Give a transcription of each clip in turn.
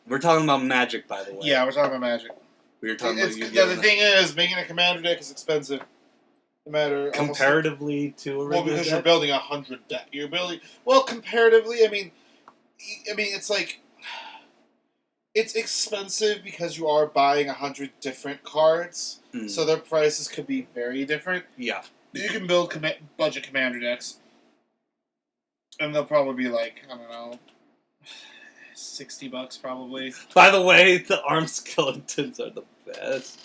We're talking about Magic, by the way. Yeah, we're talking about Magic. We were talking about Yu-Gi-Oh! The thing is, making a commander deck is expensive. No matter comparatively to a regular because deck? you're building 100 deck. You're building comparatively. I mean, it's like it's expensive because you are buying 100 different cards, so their prices could be very different. Yeah, you can build budget commander decks, and they'll probably be like, I don't know, $60 probably. By the way, the arm skeletons are the best.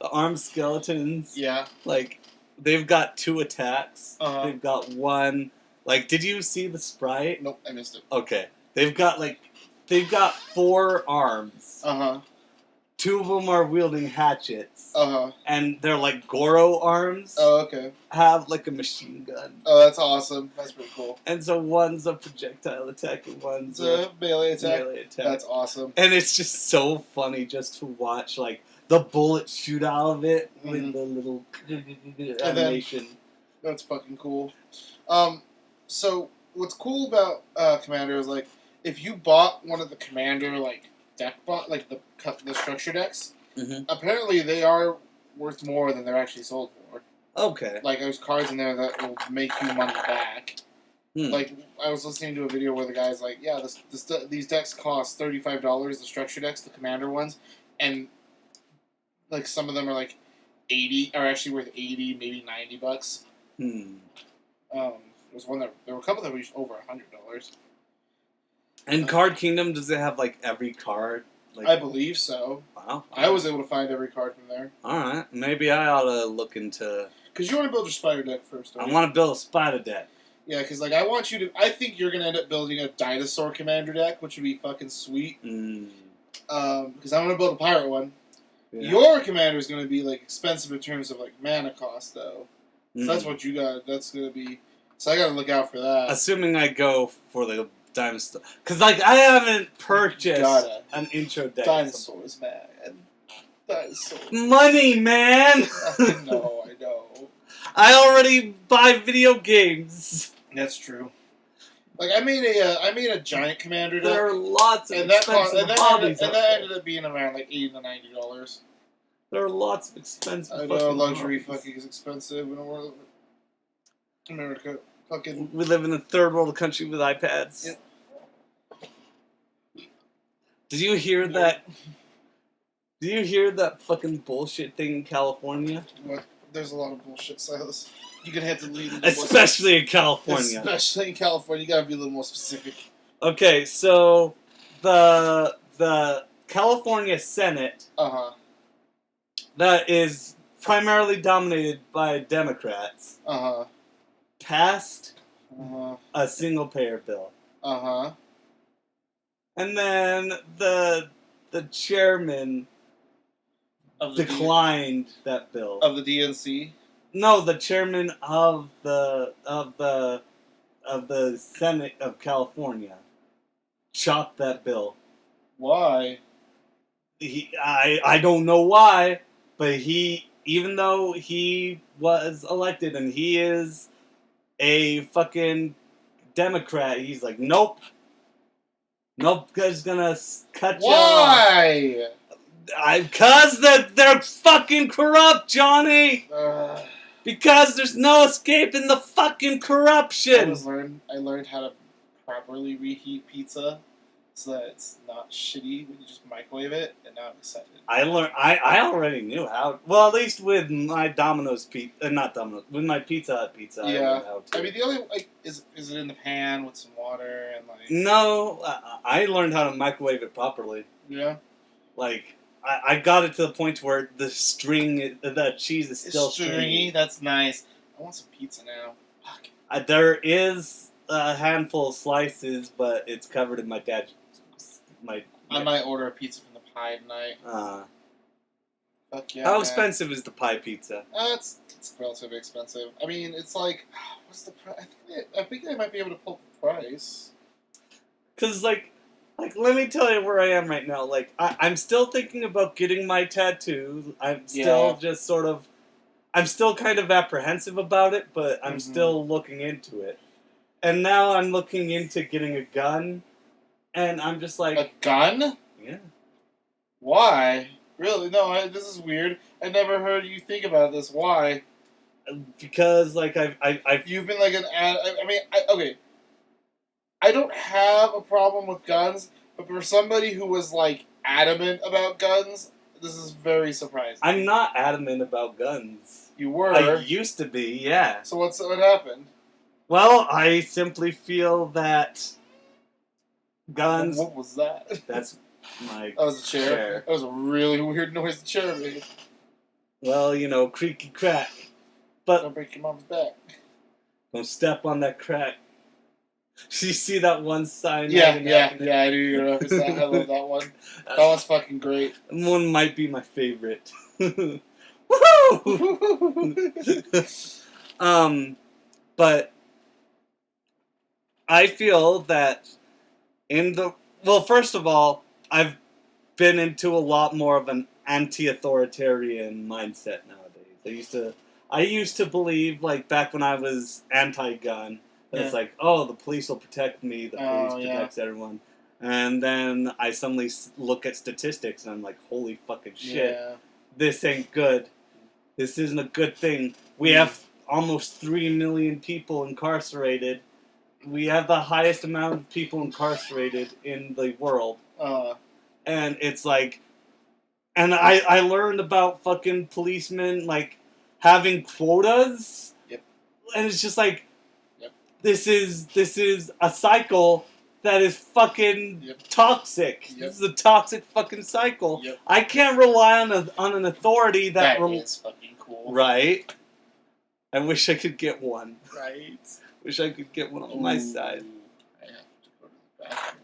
The arm skeletons, yeah, like they've got 2 attacks. Uh-huh. They've got 1. Like, did you see the sprite? Nope, I missed it. Okay, they've got 4 arms. 2 of them are wielding hatchets. And they're like Goro arms. Oh, okay. Have like a machine gun. Oh, that's awesome. That's pretty cool. And so one's a projectile attack and one's a melee attack. attack. That's awesome. And it's just so funny just to watch like the bullets shoot out of it with the little animation. That's fucking cool. So what's cool about Commander is like if you bought one of the Commander deck the structure decks, apparently they are worth more than they're actually sold for. Okay. Like there's cards in there that will make you money back. Like I was listening to a video where the guy's like, yeah, these decks cost $35, the structure decks, the Commander ones, and like some of them are like 80, are actually worth 80, maybe $90. There were a couple that reached over $100. And Card Kingdom, does it have like every card? Like, I believe so. Wow. I was able to find every card from there. Alright. Maybe I ought to look into... Because you want to build your spider deck first, I want to build a spider deck. Yeah, because like I want you to... I think you're going to end up building a dinosaur commander deck, which would be fucking sweet. Because I want to build a pirate one. Yeah. Your commander is going to be like expensive in terms of like mana cost, though. So that's what you got. That's going to be... So I got to look out for that. Assuming I go for the... Dinosaur. Because, like, I haven't purchased an intro deck. Dinosaurs, man. Dinosaurs. Money, man! I know. I already buy video games. That's true. Like, I made a giant commander deck. There are lots of expensive hobbies and that ended up being around, like, $80 to $90. There are lots of expensive I know, luxury fucking is expensive in America. Fucking. We live in a third world country with iPads. Yep. Did you hear that? Do you hear that fucking bullshit thing in California? What? There's a lot of bullshit, Silas. You're gonna have to lead. Especially in California. Especially in California, you gotta be a little more specific. Okay, so the California Senate. That is primarily dominated by Democrats. Passed a single payer bill. And then the chairman declined that bill. Of the DNC? No, the chairman of the Senate of California chopped that bill. Why? I don't know why, but even though he was elected and he is a fucking Democrat, he's like, nope, guys gonna cut you off. Why? Because they're fucking corrupt, Johnny. Because there's no escaping the fucking corruption. I learned how to properly reheat pizza so that it's not shitty when you just microwave it, and now I'm excited. I already knew how. Well, at least with my Domino's pizza, not Domino's, with my Pizza Hut pizza. Yeah. I know how to. I mean, the only is it in the pan with some water and like. No, I learned how to microwave it properly. Yeah. Like I got it to the point where the cheese is still stringy. That's nice. I want some pizza now. Fuck. There is a handful of slices, but it's covered in my dad's. I might order a pizza from the pie tonight. Fuck yeah. How expensive is the pie pizza? It's relatively expensive. I mean, it's like, what's the price? I think they might be able to pull the price. Cause like, let me tell you where I am right now. Like, I'm still thinking about getting my tattoo. I'm still just sort of, I'm still kind of apprehensive about it, but I'm still looking into it. And now I'm looking into getting a gun. And I'm just like... A gun? Yeah. Why? Really? No, this is weird. I never heard you think about this. Why? Because, like, I've You've been like an ad. I mean, okay. I don't have a problem with guns, but for somebody who was like adamant about guns, this is very surprising. I'm not adamant about guns. You were. I used to be, yeah. So what happened? Well, I simply feel that guns. What was that? That's my. That was a chair. That was a really weird noise the chair made. Well, you know, creaky crack. But don't break your mom's back. Don't step on that crack. You see that one sign? Yeah, I knew you were gonna reference that. I love that one. That one's fucking great. One might be my favorite. Woohoo! But I feel that first of all, I've been into a lot more of an anti-authoritarian mindset nowadays. I used to believe, like, back when I was anti-gun, that it's like, oh, the police will protect me, the police protects everyone. And then I suddenly look at statistics and I'm like, holy fucking shit, this ain't good. This isn't a good thing. We have almost 3 million people incarcerated. We have the highest amount of people incarcerated in the world. And it's like, and I learned about fucking policemen, like, having quotas. Yep. And it's just like, this is a cycle that is fucking toxic. Yep. This is a toxic fucking cycle. Yep. I can't rely on an authority that is fucking cool. Right? I wish I could get one. Right? Wish I could get one on my side. I have to go to the bathroom.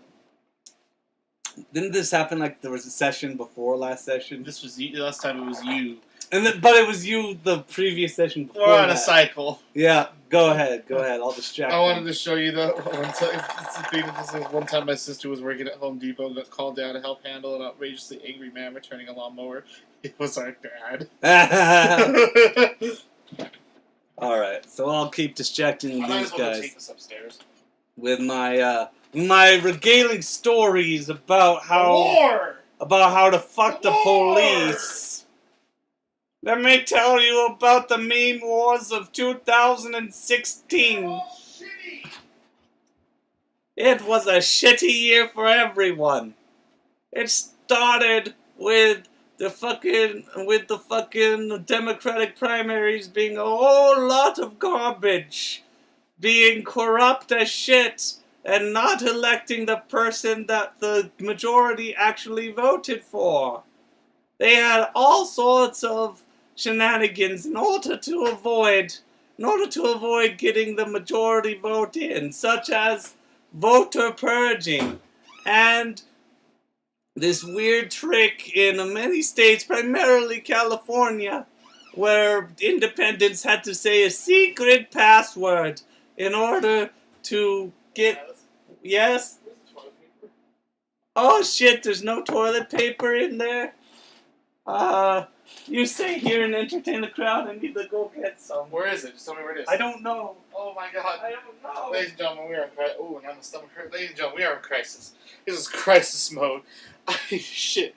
Didn't this happen like there was a session before last session? This was you. Last time it was you. But it was you the previous session before. We're on a cycle. Yeah, go ahead. I'll distract I wanted to show you the one time my sister was working at Home Depot and got called down to help handle an outrageously angry man returning a lawnmower. It was our dad. Alright, so I'll keep distracting these guys take this upstairs. with my regaling stories about how to fuck the police. Let me tell you about the meme wars of 2016. It was a shitty year for everyone. It started with the fucking Democratic primaries being a whole lot of garbage, being corrupt as shit, and not electing the person that the majority actually voted for. They had all sorts of shenanigans in order to avoid getting the majority vote in, such as voter purging and this weird trick in many states, primarily California, where independents had to say a secret password in order to get... Yes? Oh shit, there's no toilet paper in there? You stay here and entertain the crowd. I need to go get some. Where is it? Just tell me where it is. I don't know. Oh my god. I don't know. Ladies and gentlemen, we are in crisis. Oh, now my stomach hurt. Ladies and gentlemen, we are in crisis. This is crisis mode. Shit.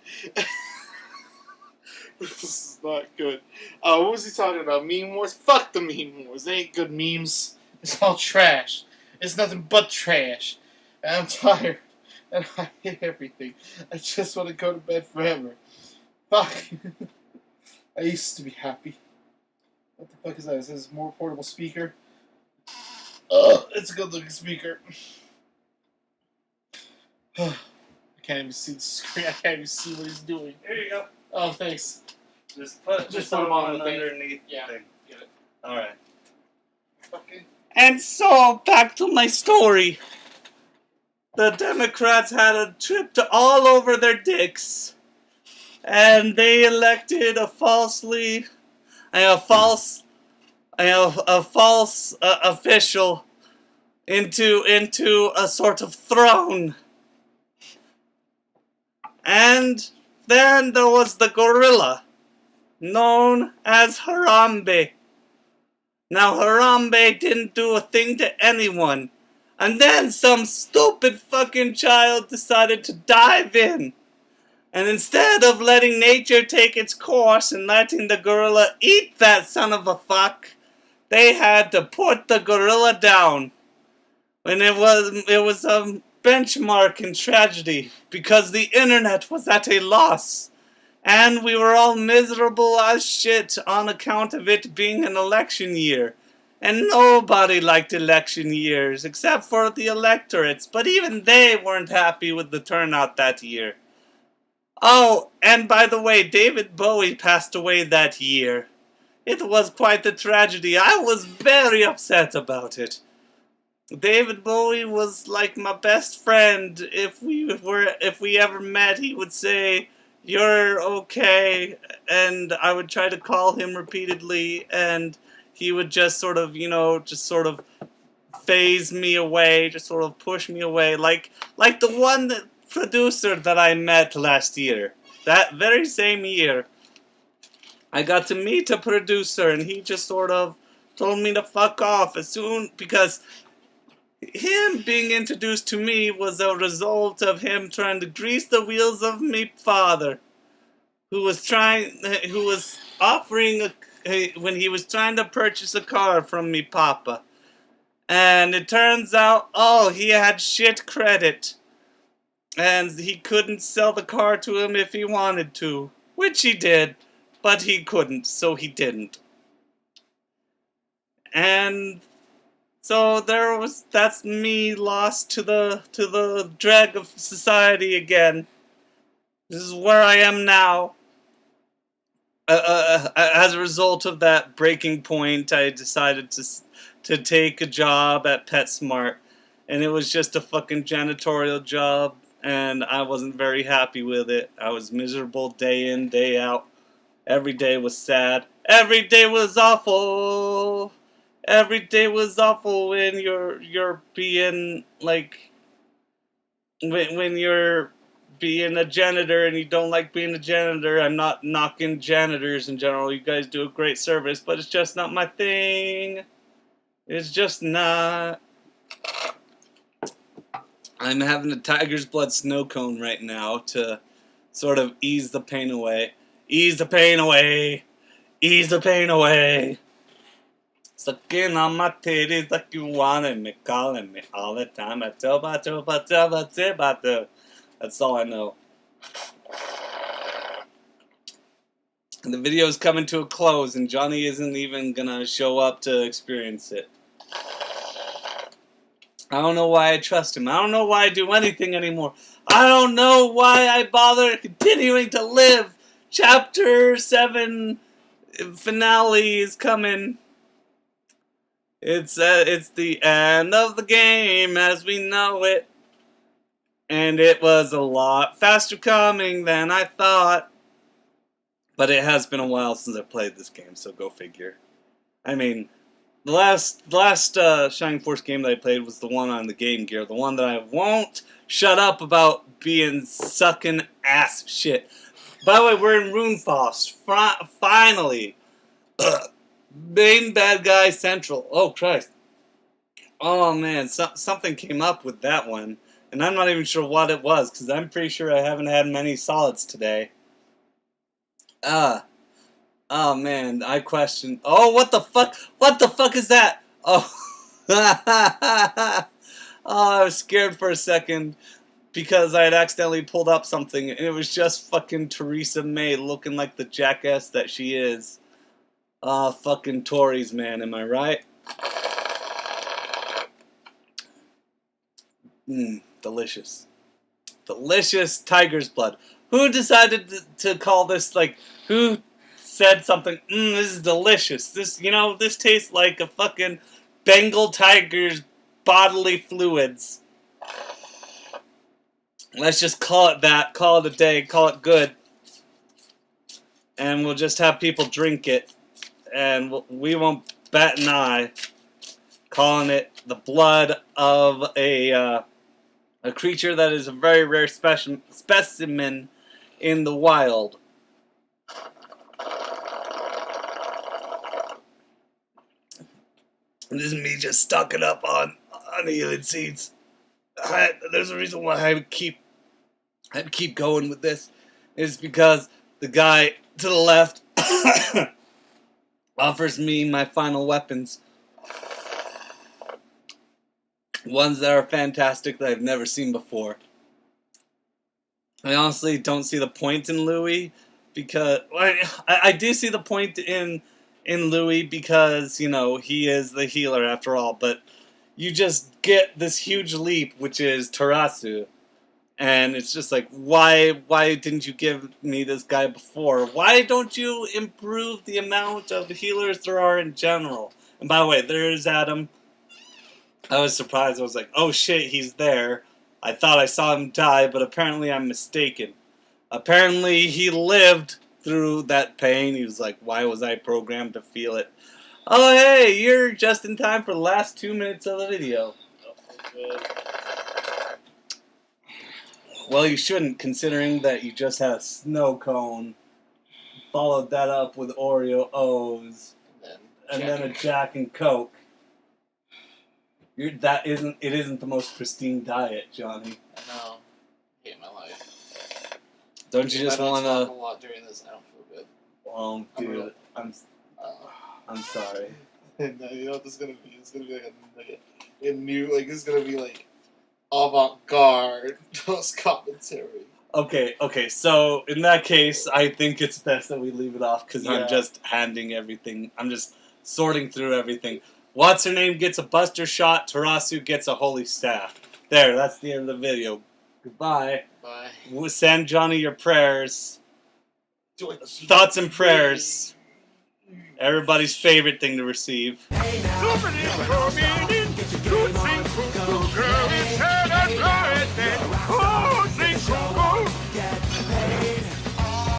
This is not good. What was he talking about? Meme wars? Fuck the meme wars. They ain't good memes. It's all trash. It's nothing but trash. And I'm tired. And I hate everything. I just want to go to bed forever. Fuck. I used to be happy. What the fuck is that? Is this a more portable speaker? It's a good looking speaker. I can't even see the screen. I can't even see what he's doing. Here you go. Oh, thanks. Just put him on underneath. Yeah. Thing. Get it. Alright. Fucking. And so, back to my story. The Democrats had a trip to all over their dicks. And they elected a false official into a sort of throne. And then there was the gorilla, known as Harambe. Now Harambe didn't do a thing to anyone. And then some stupid fucking child decided to dive in And instead of letting nature take its course and letting the gorilla eat that son of a fuck, they had to put the gorilla down. And it was a benchmark in tragedy because the internet was at a loss. And we were all miserable as shit on account of it being an election year. And nobody liked election years except for the electorates, but even they weren't happy with the turnout that year. Oh, and by the way, David Bowie passed away that year. It was quite a tragedy. I was very upset about it. David Bowie was like my best friend. If we ever met, he would say, "You're okay," and I would try to call him repeatedly, and he would just sort of, just sort of phase me away, just sort of push me away, like the one producer that I met last year. That very same year, I got to meet a producer, and he just sort of told me to fuck off as soon, because him being introduced to me was a result of him trying to grease the wheels of me father, who was offering when he was trying to purchase a car from me papa. And it turns out, he had shit credit. And he couldn't sell the car to him if he wanted to. Which he did, but he couldn't, so he didn't. And so that's me lost to the drag of society again. This is where I am now. As a result of that breaking point, I decided to take a job at PetSmart, and it was just a fucking janitorial job, and I wasn't very happy with it. I was miserable day in, day out. Every day was sad. Every day was awful. Every day was awful when you're being like when you're being a janitor and you don't like being a janitor. I'm not knocking janitors in general. You guys do a great service, but it's just not my thing. It's just not. I'm having a tiger's blood snow cone right now to sort of ease the pain away. Ease the pain away. Ease the pain away. Sucking on my titties like you wanted me, calling me all the time. That's all I know. And the video's coming to a close, and Johnny isn't even gonna show up to experience it. I don't know why I trust him. I don't know why I do anything anymore. I don't know why I bother continuing to live. Chapter 7 finale is coming. It's the end of the game as we know it. And it was a lot faster coming than I thought. But it has been a while since I played this game, so go figure. I mean, the last Shining Force game that I played was the one on the Game Gear. The one that I won't shut up about being sucking ass shit. By the way, we're in Runefaust. Finally. Main bad guy central. Oh, Christ. Oh, man. Something came up with that one. And I'm not even sure what it was, because I'm pretty sure I haven't had many solids today. Oh, man. I question. Oh, what the fuck? What the fuck is that? Oh. Oh, I was scared for a second because I had accidentally pulled up something, and it was just fucking Theresa May looking like the jackass that she is. Fucking Tories, man, am I right? Delicious. Delicious tiger's blood. Who decided to call this, who said something, this is delicious. This tastes like a fucking Bengal tiger's bodily fluids. Let's just call it that, call it a day, call it good. And we'll just have people drink it. And we won't bat an eye, calling it the blood of a creature that is a very rare specimen in the wild. And this is me just stocking up on healing seeds. There's a reason why I'd keep going with this. is because the guy to the left offers me my final weapons. Ones that are fantastic that I've never seen before. I honestly don't see the point in Louis because I do see the point in Louis because, you know, he is the healer after all, but you just get this huge leap, which is Tarasu. And it's just like, why didn't you give me this guy before? Why don't you improve the amount of healers there are in general? And by the way, there's Adam. I was surprised. I was like, oh shit, he's there. I thought I saw him die, but apparently I'm mistaken. Apparently he lived through that pain. He was like, why was I programmed to feel it? Oh hey, you're just in time for the last 2 minutes of the video. Well, you shouldn't, considering that you just had a snow cone, followed that up with Oreo O's, and then a Jack and Coke. It isn't the most pristine diet, Johnny. I know. I hate my life. Don't you just want to? I don't talk a lot during this. I don't feel good. Oh, dude, I'm sorry. And you know what this is gonna be? It's gonna be like a new, like, this is gonna be like avant-garde post commentary. Okay, so in that case, I think it's best that we leave it off because Yeah. I'm just handing everything. I'm just sorting through everything. What's her name gets a Buster shot. Tarasu gets a holy staff. There, that's the end of the video. Goodbye. Bye. We'll send Johnny your prayers. Thoughts and prayers. Everybody's favorite thing to receive. Hey now,